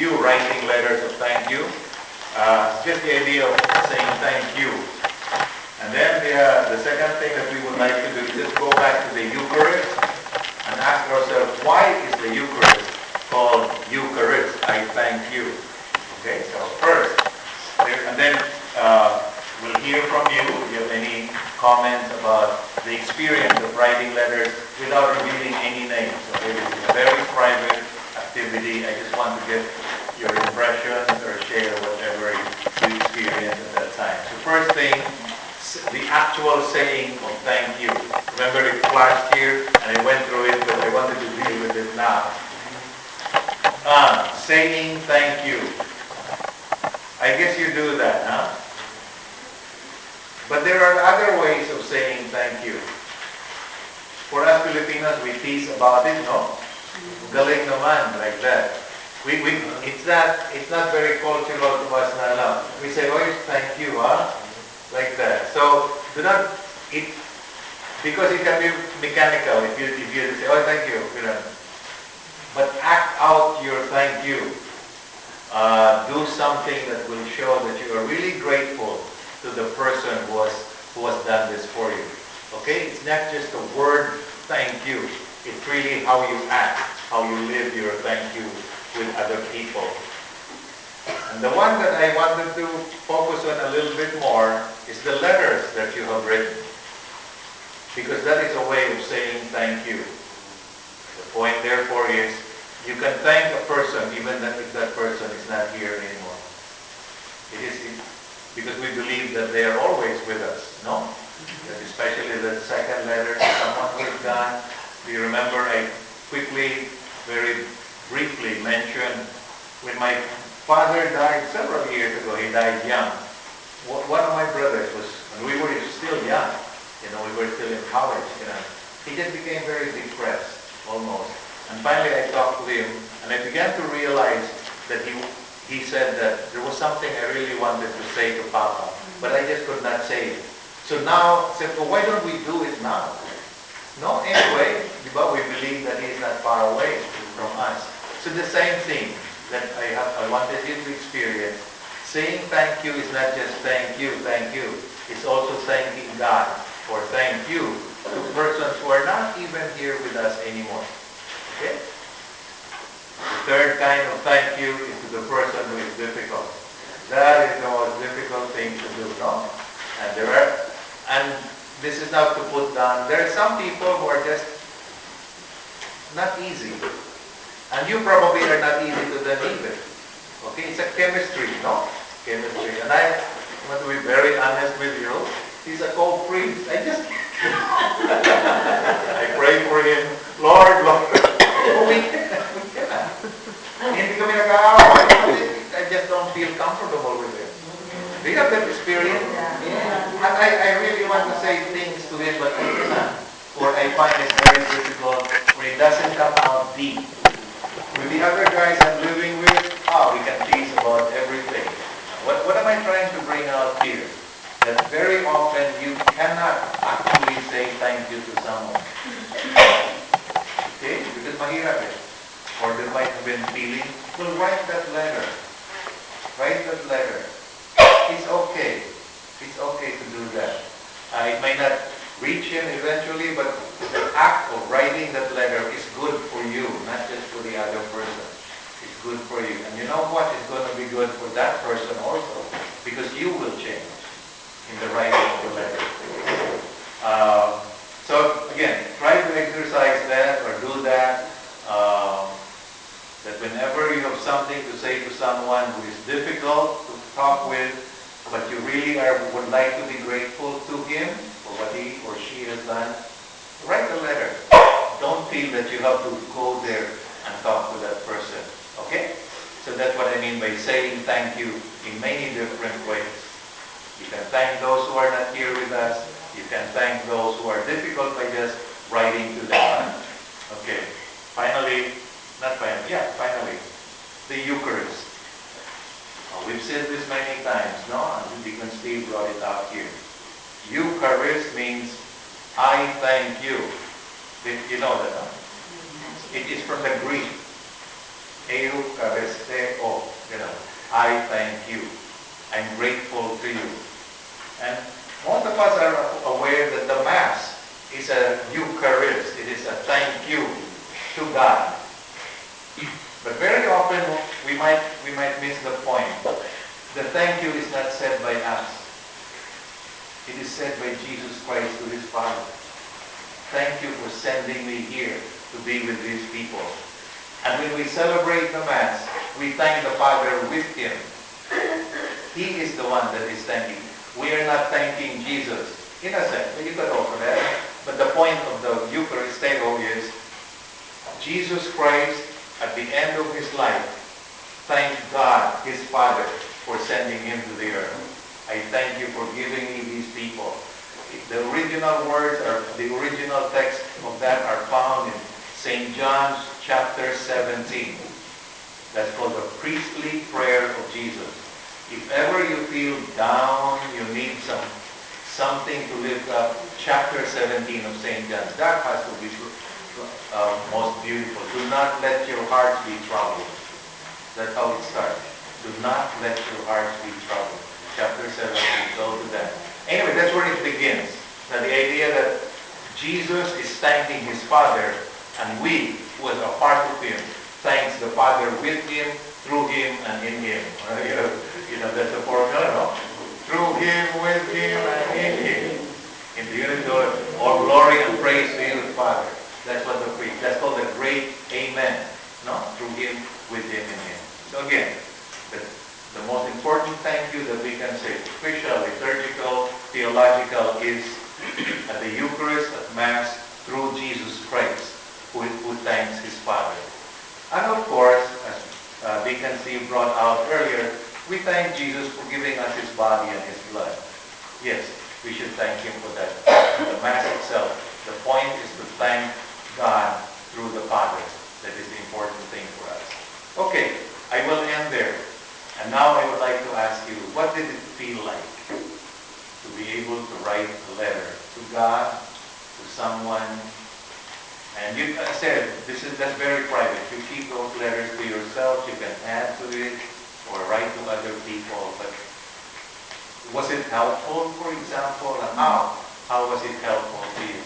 you writing letters of thank you. Just the idea of saying thank you. And then the second thing that we would like to do is just go back to the Eucharist and ask ourselves, why is the Eucharist called Eucharist? I thank you. Okay, so first, and then we'll hear from you if you have any comments about the experience of writing letters without revealing any names. Okay, this is a very private activity. I just want to get your impressions or share whatever you experienced at that time. So first thing, the actual saying of thank you. Remember it flashed here and I went through it, but I wanted to deal with it now. Saying thank you. I guess you do that, huh? But there are other ways of saying thank you. For us Filipinos, we tease about it, no? Galing naman, like that. It's not very cultural to us na lang. We say, oh, thank you, huh? Like that. So, do not, because it can be mechanical if you say, oh, thank you, you know. But act out your thank you. Do something that will show that you are really grateful to the person who has done this for you. Okay? It's not just a word thank you. It's really how you act, how you live your thank you with other people. And the one that I wanted to focus on a little bit more is the letters that you have written. Because that is a way of saying thank you. The point therefore is, you can thank a person even if that person is not here anymore. It is because we believe that they are always with us, no? That especially the second letter to someone who is gone. Do you remember I quickly, very briefly mentioned when my father died several years ago, he died young. One of my brothers was, when we were still young, you know, we were still in college, you know, he just became very depressed, almost. And finally I talked to him, and I began to realize that he said that there was something I really wanted to say to Papa, but I just could not say it. So now, I said, well, why don't we do it now? No, anyway, we believe that he is not far away from us. So the same thing that I wanted you to experience, saying thank you is not just thank you. It's also thanking God for thank you to persons who are not even here with us anymore. Okay? The third kind of thank you is to the person who is difficult. That is the most difficult thing to do, no? And this is not to put down. There are some people who are just not easy. And you probably are not easy to them either. Okay? It's a chemistry, no? Chemistry. And I want to be very honest with you. He's a cold priest. I pray for him. Lord. Hindi kami nag-aaway. I just don't feel comfortable with him. Do you have that experience? Yeah. And I really want to say things to him, but I cannot. Or I find it very difficult when it doesn't come out deep. With the other guys I'm living with, we can tease about everything. What am I trying to bring out here? That very often you cannot actually say thank you to someone. Okay? Because mahirap eh. Or they might have been feeling, well, write that letter. Write that letter. It's okay. It's okay to do that. It may not reach him eventually, but the act of writing that letter is good for you, not just for the other person. It's good for you. And you know what? It's going to be good for that person also, because you will change in the writing of the letter. So again, try to exercise that or do that. That whenever you have something to say to someone who is difficult to talk with, but you really would like to be grateful to him for what he or she has done, write a letter. Don't feel that you have to go there and talk to that person. Okay? So that's what I mean by saying thank you in many different ways. You can thank those who are not here with us. You can thank those who are difficult by just writing to them. Okay. Finally, the Eucharist. We've said this many times, no? And Dcn Steve brought it out here. Eucharist means I thank you. You know that, huh? It is from the Greek. Eucharisteo. I thank you. I'm grateful to you. And most of us are aware that the Mass is a Eucharist. It is a thank you to God. But very often we might miss the point. The thank you is not said by us. It is said by Jesus Christ to his Father. Thank you for sending me here to be with these people. And when we celebrate the Mass, we thank the Father with him. He is the one that is thanking. We are not thanking Jesus. In a sense, you could also that. But the point of the Eucharisteo is Jesus Christ, at the end of his life, thanked God, his Father, for sending him to the earth. I thank you for giving me these people. The original words, or the original text of that are found in St. John's chapter 17. That's called the priestly prayer of Jesus. If ever you feel down, you need something to lift up, chapter 17 of St. John. That has to be most beautiful. Do not let your hearts be troubled. That's how it starts. Do not let your hearts be troubled. Chapter 17, go to that. Anyway, that's where it begins. Now the idea that Jesus is thanking his Father, and we, who are a part of him, thanks the Father with him, through him, and in him. You know, that's the formula, no? Through him, with him, and in him. In the unity of all glory and praise to you, Father. That's what that's called the great Amen. No? Through him, with him, in him. So again, the most important thank you that we can say, official, liturgical, theological, is at the Eucharist, at Mass, through Jesus Christ, who thanks his Father. And of course, as Dcn Steve brought out earlier, we thank Jesus for giving us his body and his blood. Yes, we should thank him for that. The Mass itself, the point is to thank God through the Father. That is the important thing for us. Okay, I will end there. And now I would like to ask you, what did it feel like to be able to write a letter to God, to someone? And you said, that's very private. You keep those letters to yourself. You can add to it or write to other people. But was it helpful, for example? And how was it helpful to you?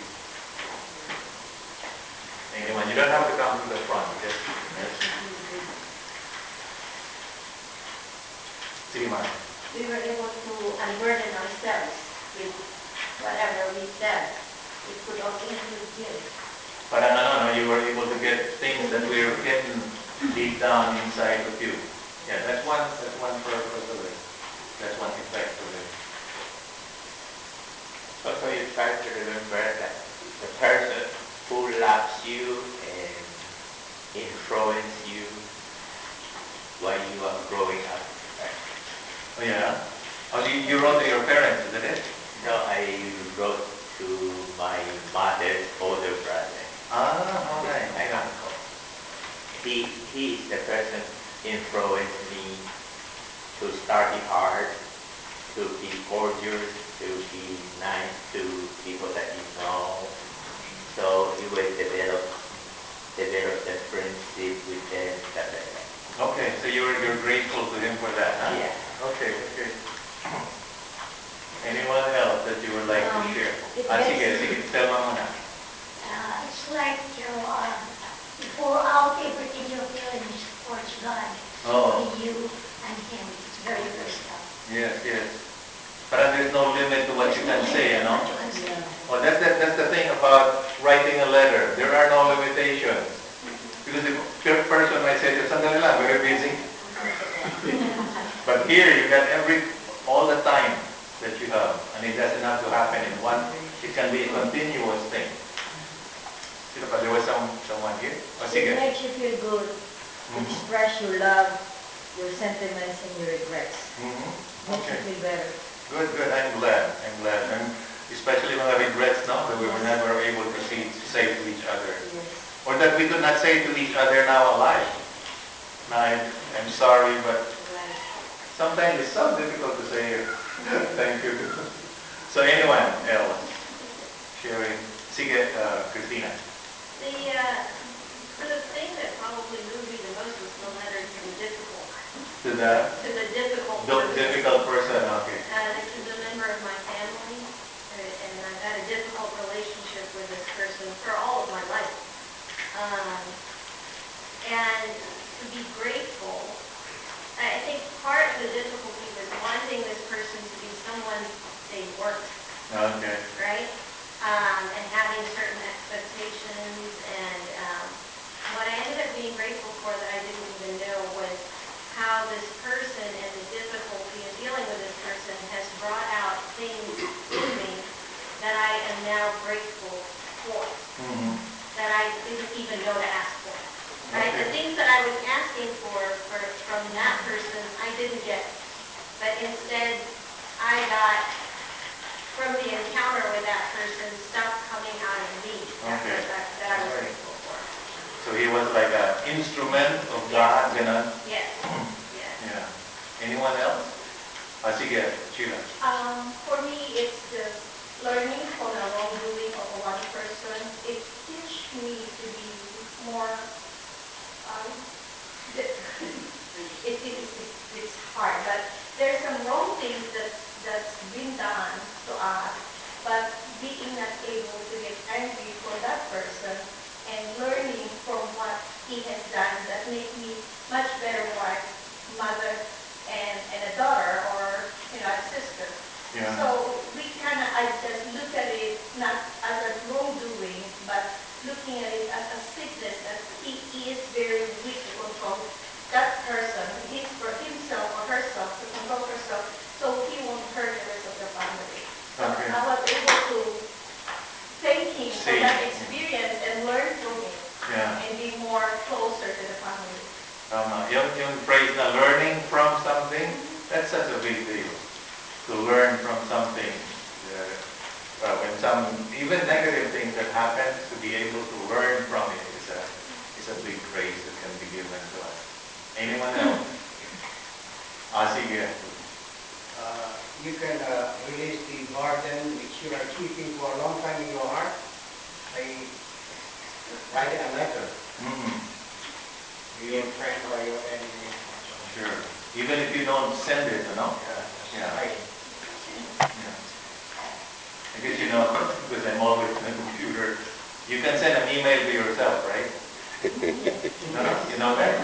Anyone? You don't have to come to the front. Just we were able to unburden ourselves with whatever we said. We could also include gifts. But no, you were able to get things that were hidden deep down inside of you. Yeah, that's one purpose of it. That's one effect of it. Also, you try to remember that the person who loves you and influences you while you are growing up. Oh yeah? Oh, you wrote to your parents, isn't it? No, I wrote to my mother's older brother. Okay. My uncle. He is the person influenced me to study hard, to be cordial, to be nice to people that you know. So you will develop the friendship with them, stuff like that. Okay, so you're grateful to him for that, huh? Yeah. Okay. Anyone else that you would like to share? Sige, tell mo muna. It's like you pour out everything you're feeling towards God. Oh. You and him. It's very personal. Yes. But there's no limit to what you can say, you know? Well, that's the thing about writing a letter. There are no limitations. Because the person might say, sandali lang, very busy. But here, you got all the time that you have. And it doesn't have to happen in one. It can be a continuous thing. There was someone here? It makes you feel good to express your love, your sentiments, and your regrets. Makes you feel better. Good. I'm glad. And especially when I regrets now that we were never able to say to each other. Yes. Or that we could not say to each other now alive. Now, I'm sorry, but sometimes it's so difficult to say thank you. So anyone else? Sharing? Sige, Christina. The thing that probably moved me the most was the letters from difficult. To the difficult person, okay. This is a member of my family, and I've had a difficult relationship with this person for all of my life. And to be grateful, I think part of the difficulty was wanting this person to be someone they weren't. Okay. Right? And having certain expectations, and what I ended up being grateful for that I didn't even know was how this person and the difficulty of dealing with this person has brought out things in me that I am now grateful for, that I didn't even know to ask for. Right? Okay. The things that I was asking for from that person, I didn't get. But instead, I got, from the encounter with that person, stuff coming out of me Okay. that I was grateful for. So he was like an instrument of God, gano'n? Yes. Yes. Yeah. Anyone else? Sige, Sheila. For me, it's the learning from the wrongdoing of one person. It teaches me to be more, it's hard, but there's some wrong things that's been done to us, but being not able to get angry for that person and learning from what he has done that make me much better wife, mother, and a daughter, or a sister. Yeah. So I just look at it not as a wrongdoing, but looking at it as a sickness that he is very weak to control that person, for himself or herself, to control herself, so he won't hurt the rest of the family. So Okay. I was able to thank him for See. that experience and learn from it, Yeah. and be more closer to the family. Yung phrase na learning from something, that's such a big deal. To learn from something, when even negative things that happen, to be able to learn from it is a big praise that can be given to us. Anyone else? Sige. You can release the burden which you are keeping for a long time in your heart by writing a letter to your friend or your enemy. Sure. Even if you don't send it, no? Yeah. Right. Yeah. I guess you know, because I'm always on the computer, you can send an email to yourself, right? No? You know that?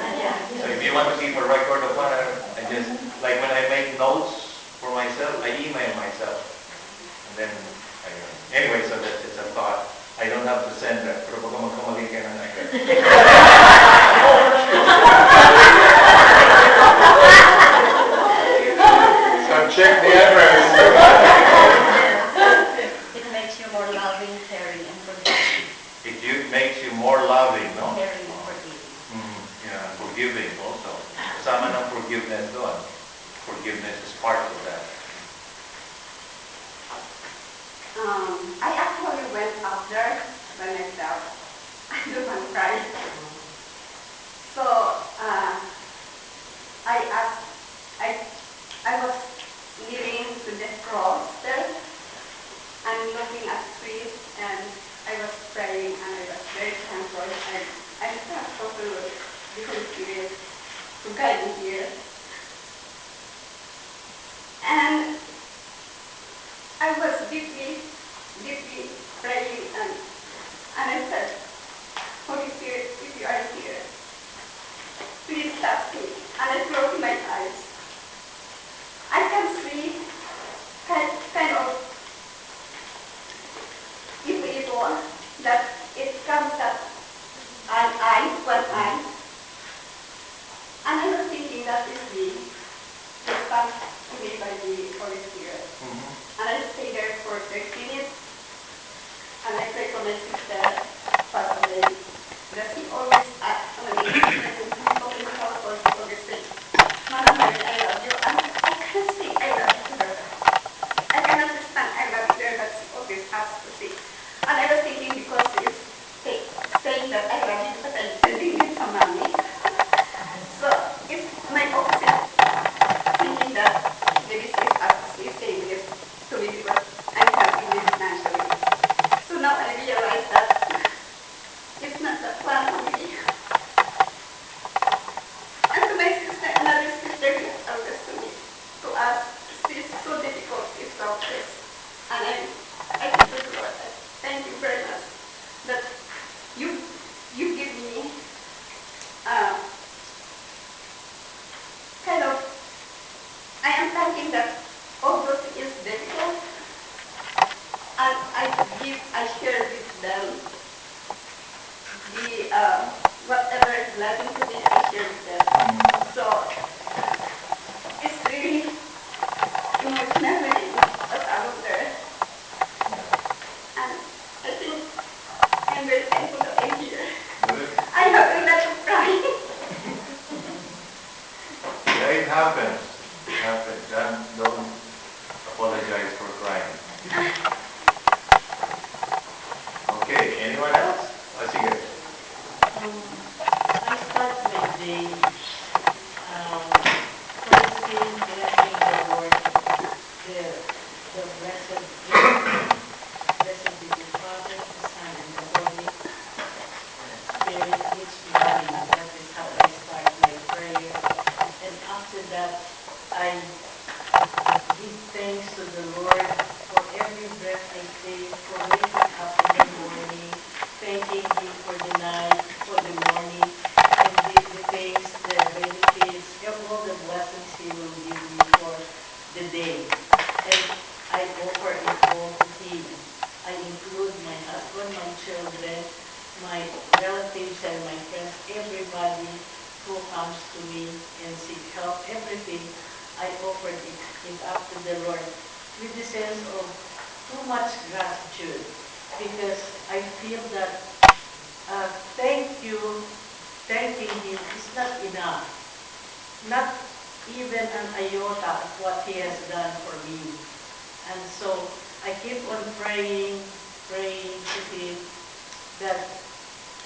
So if you want to keep a record of what I just, like when I make notes for myself, I email myself. And then, anyway, so that's just a thought. I don't have to send that. Pero baka magkamali ka na agad. So check the address. It makes you more loving, caring, and forgiving. It makes you more loving, no? Caring and forgiving. Yeah, forgiving also. Kasama ng forgiveness doon. Forgiveness is part of that. I actually went up there by myself. I don't want to cry. So I was kneeling to the cross there and looking at trees, and I was praying, and I was very thankful. I'm thankful to the Holy Spirit to guide me here. And I was deeply praying, and I said, Holy Spirit, if you are here, please touch me. And I closed my eyes. I can see kind of evil that it comes at one eye. And I was thinking that is me, just passed to me by the Holy Spirit. And I stayed there for 30 minutes, and I prayed for my sister, passed away. That he always asked when he told me how to always say, Mama Mary, I love you. And I can't say I love you to her. I can understand I love you there, but she always asks to say. And I was thinking, because he's saying that I love you because I'm sending him some money. So it's my opposite thinking that maybe she's saying this to me because I'm helping him financially. So now I realize that it's not that fun for me. think that although it is difficult, and I share with them the whatever is blessing to me, I share with them. So it's really emotionally that I was there. And I think I'm very thankful that I'm here. I have a lot of crying. Yeah, it happens. It happens. Don't apologize for crying. Okay, anyone else? Sige. I start my day praising, blessing the Lord, the blessed be the Father, the Son, and the Holy Spirit each morning. That is how I start my prayer. And after that, I give thanks to the Lord for every breath I take, for waking up in the morning, thanking Him for the night, for the morning, and give the thanks, the benefits, all the blessings He will give me for the day. And I offer it all to Him. I include my husband, my children, my relatives and my friends, everybody who comes to me and seek help, everything. I offer it up to the Lord with the sense of too much gratitude, because I feel that thanking Him is not enough, not even an iota of what He has done for me. And so I keep on praying to Him that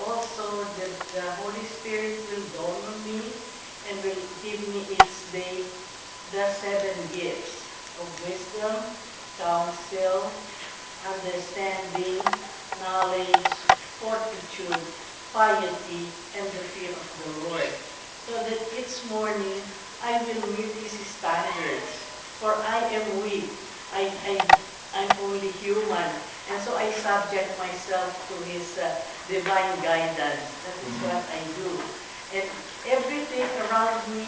also the Holy Spirit will dawn on me and will give me each day the 7 gifts of wisdom, counsel, understanding, knowledge, fortitude, piety, and the fear of the Lord. So that each morning I will meet His standards. For I am weak. I'm only human. And so I subject myself to His divine guidance. That is what I do. And everything around me,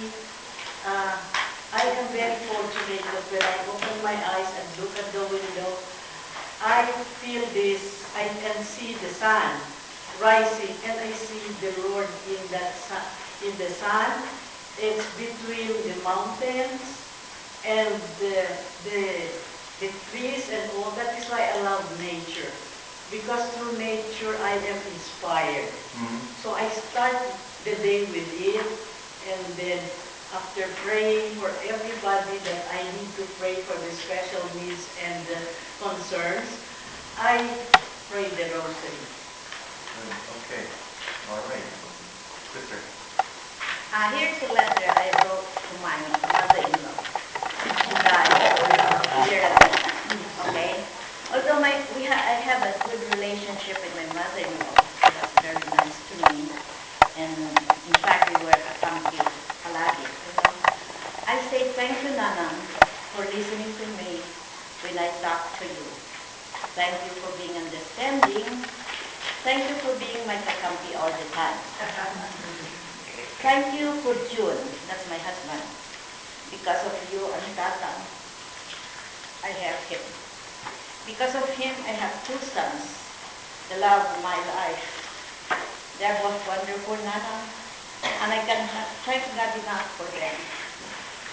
I am very fortunate that when I open my eyes and look at the window, I feel this, I can see the sun rising, and I see the Lord in that sun. In the sun, it's between the mountains and the trees and all. That is why I love nature, because through nature I am inspired. So I start the day with it, and then after praying for everybody that I need to pray for the special needs and the concerns, I pray the rosary. Okay. All right. Sister. Here's a letter I wrote to my mother-in-law. She died a year ago. Okay? Although I have a good relationship with my mother-in-law. She was very nice to me. And in fact, we were a family palagi. I say thank you, Nanang, for listening to me when I talk to you. Thank you for being understanding. Thank you for being my kakampi all the time. Thank you for June, that's my husband. Because of you and Tata, I have him. Because of him, I have 2 sons, the love of my life. They're both wonderful, Nana, and I can thank God enough for them.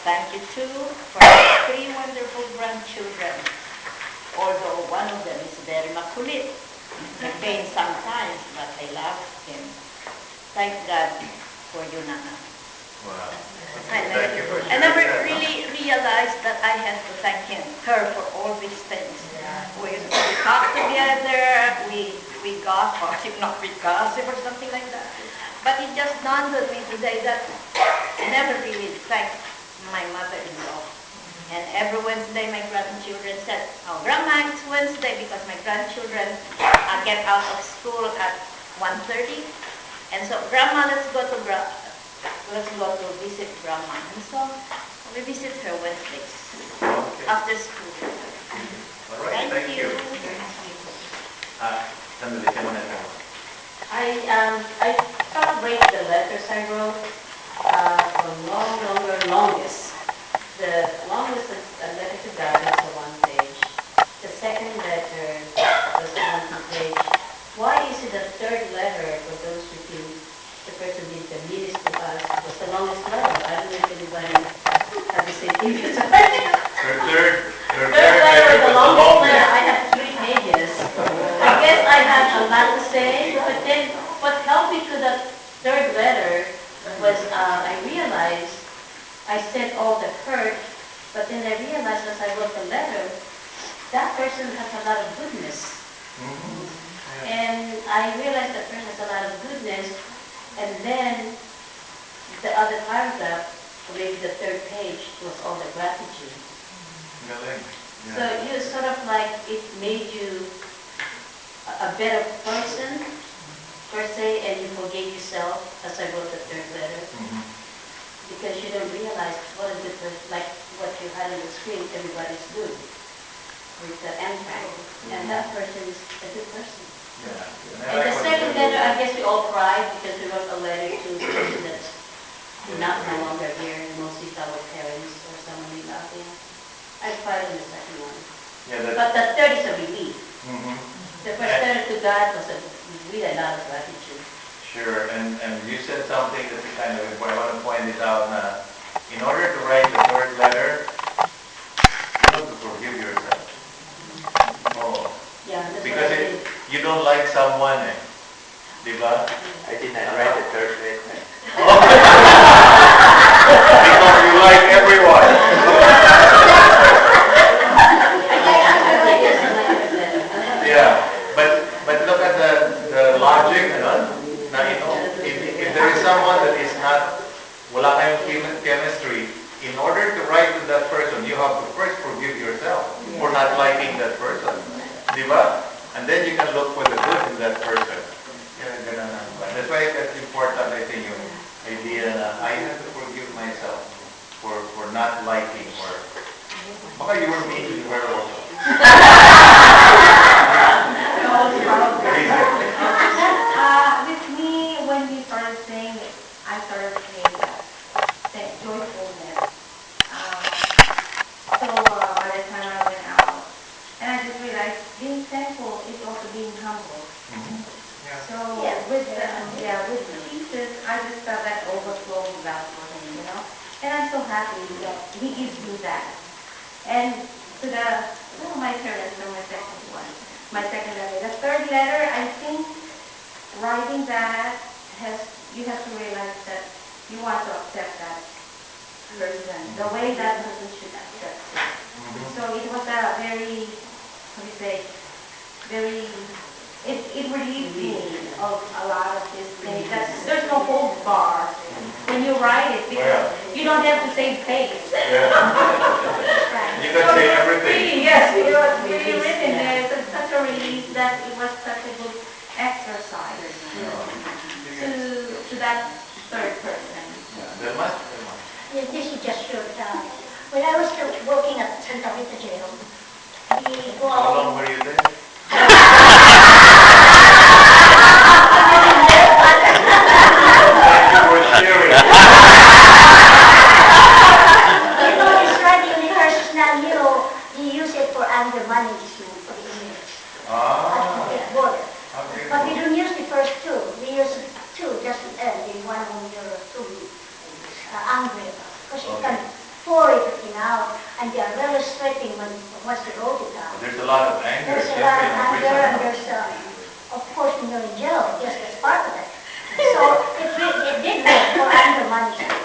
Thank you too for 3 wonderful grandchildren, although one of them is very makulit. He pains sometimes, but I love him. Thank God for you, Nana. Wow. I Thank you for I sharing never that. really realized that I had to thank her for all these things. We talk together, we gossip, or if not we gossip or something like that. But it just dawned on me today that I never really thanked my mother-in-law. And every Wednesday my grandchildren said, "Oh, Grandma, it's Wednesday," because my grandchildren get out of school at 1:30. And so, Grandma, let's go to visit Grandma. And so, we visit her Wednesdays Okay. after school. All right. Thank you. Sandali, ka muna ito. I celebrate the letters I wrote for longest. The longest the third letter, for those who think the person did the neatest to us, was the longest letter. I don't know if anybody has the same thing. Her third Third letter was the was longest letter. I have 3 pages. I guess I had a lot to say, but then what helped me to the third letter was I realized I said all the hurt, but then I realized as I wrote the letter, that person has a lot of goodness. And I realized that person has a lot of goodness, and then the other paragraph, or maybe the third page, was all the gratitude. So you sort of like, it made you a better person, per se, and you forgave yourself, as I wrote the third letter, because you don't realize what a good person, like what you had on the screen, everybody's good with the impact, and that person is a good person. And the second letter, I guess we all cried because we wrote a letter to a person that's not no longer here, mostly our parents or someone we love. I cried on the second one. But the third is a relief. The first letter to God was really a lot of gratitude. Sure, and you said something that's kind of important. I want to point it out now. In order to write the third letter, you have to forgive yourself. Yeah, that's Because what I did. you don't like someone, diba? I did not write the third letter. Because you like everyone. Yeah, but look at the logic, ano? Na if there is someone that is not, wala kayong chemistry, in order to write to that person, you have to first forgive yourself for not liking that person. Diba? And then you can look for the good in that person. That's why that's important, I think, yung idea na I have to forgive myself for not liking or baka you were mean to her also. With me, when we started saying it, I started saying that joyfulness. So by the time I went out, and I just realized being thankful is also being humble. So with Jesus, I just felt that overflow love for him, And I'm so happy that he gives me that. And to my parents, my second one, my second letter. The third letter, I think writing that you have to realize that you want to accept that person, the way that person should accept you. So it was a very, it relieved me of a lot of these things. There's no hold bar when you write it because you don't have to say pace. You can say everything. Yes, it was really written there. It's such a relief that it was such a good exercise to that third person. This is just short. When I was still working at Santa Rita Jail, we go out. How long were you there? It's running rehearsals now, you use it for anger management for the inmates. At the border. But we don't use the first two. We use two just to end in one when you're too angry. Because you can pour everything out, and they are really sweating once they wrote it out. There's a lot of anger. There's a lot of anger, and there's, of course, when you're in jail, just as part of it. So it did work for anger management.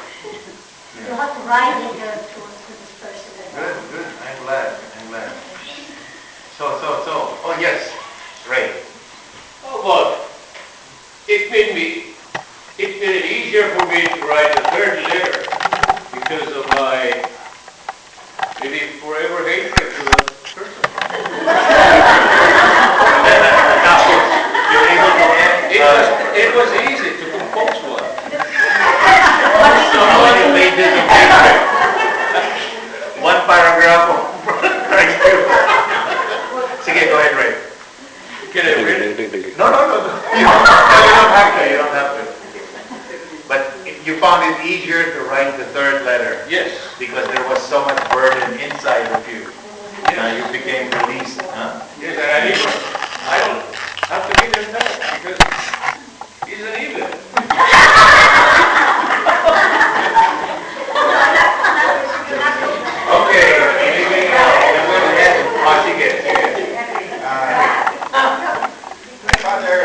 You have to write it to this person. Good. I'm glad. So, oh yes, Ray. Oh, well, it made it easier for me to write the third letter because of my maybe forever hatred to that person. You're able to end. It was easy to compose one. So how many pages of paper? One paragraph of thank you. Sige, go ahead, Ray. Can I read it? No. You don't have to. But you found it easier to write the third letter. Yes. Because there was so much burden inside of you. Now you became released, huh? Yes, and have to be their dad because he's an evil. Okay, maybe I'm going to add. Oh, sige. My father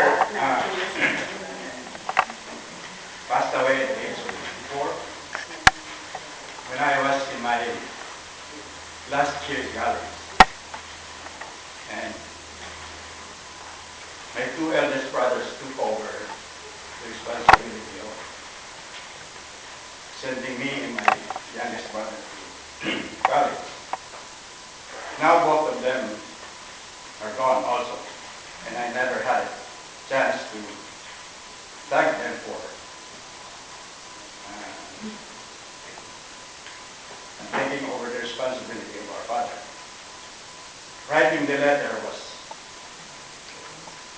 passed away at the age of 54 when I was in my last year in college. And my two eldest brothers took over the responsibility of sending me and my youngest brother to college. Now both of them are gone also, and I never had a chance to thank them for taking over the responsibility of our father. Writing the letter was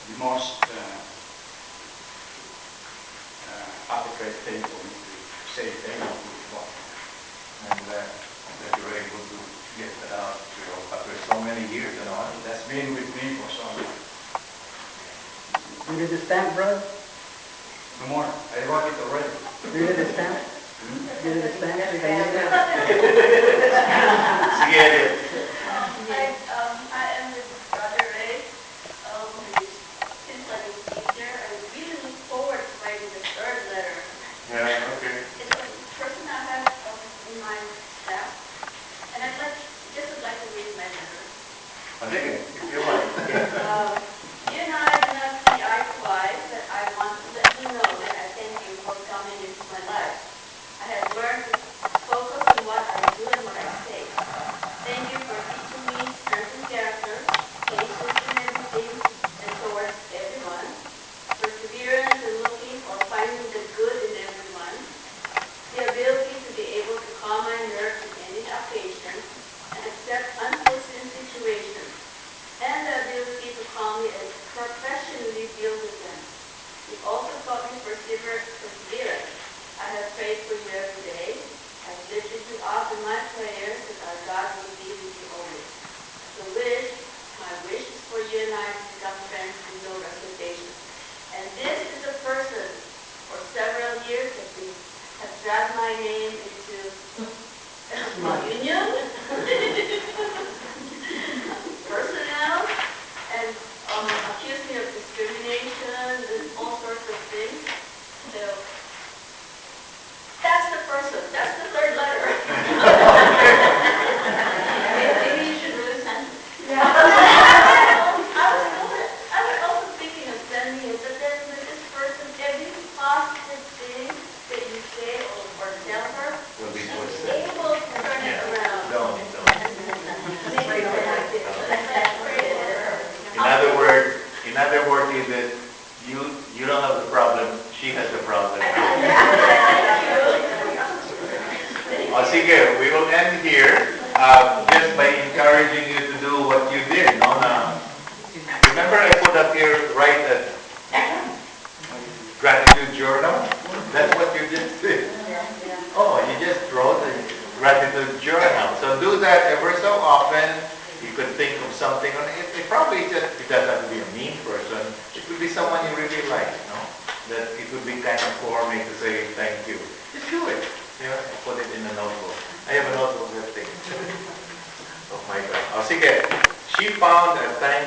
the most appropriate thing for me to say thank you to God. And that you were able to get that out, after so many years, It has been with me for so long. You did the stamp, bro? No more. I wrote it already. You did the stamp? You did the stamp? Sige. I am with Brother Ray. Since I was here, I really look forward to writing the third letter. Yeah, okay. It's the person I have in my staff, and would like to read my letter. Sige, if you like. You and I do not see eye to eye, but I want to let you know that I thank you for coming into my life. I have learned to focus on what I do and what I say. Thank you for teaching me strength and character, patience in everything and towards everyone, perseverance in looking or finding the good in everyone, the ability to be able to calm my nerves in any occasion and accept unforeseen situations, and the ability to calmly and professionally deal with them. You also taught me perseverance. I have prayed for you every day. I've lifted you up in my prayers that our God will be with you always. My wish is for you and I to become friends with no reservation. And this is a person for several years that we have dragged my name into union, personnel, and accused me of discrimination and all sorts of things. So that's the person. That's the third letter. Maybe you should really send it. I was also thinking of sending it, but then with this person, every positive thing that you say or tell her, Will be she's twisted. able to turn it around. Don't. Maybe In other words, is that you don't have the problem, she has the problem. Sige, we will end here just by encouraging you to do what you did. Remember I put up here, write a gratitude journal? That's what you just did. Oh, you just wrote a gratitude journal. So do that ever so often. You could think of something on it. It doesn't have to be a mean person. It could be someone you really like, that it would be kind of corny to say thank you. Just do it. Put it in a notebook. I have a notebook that thing. Oh my God. Sige. She found a thank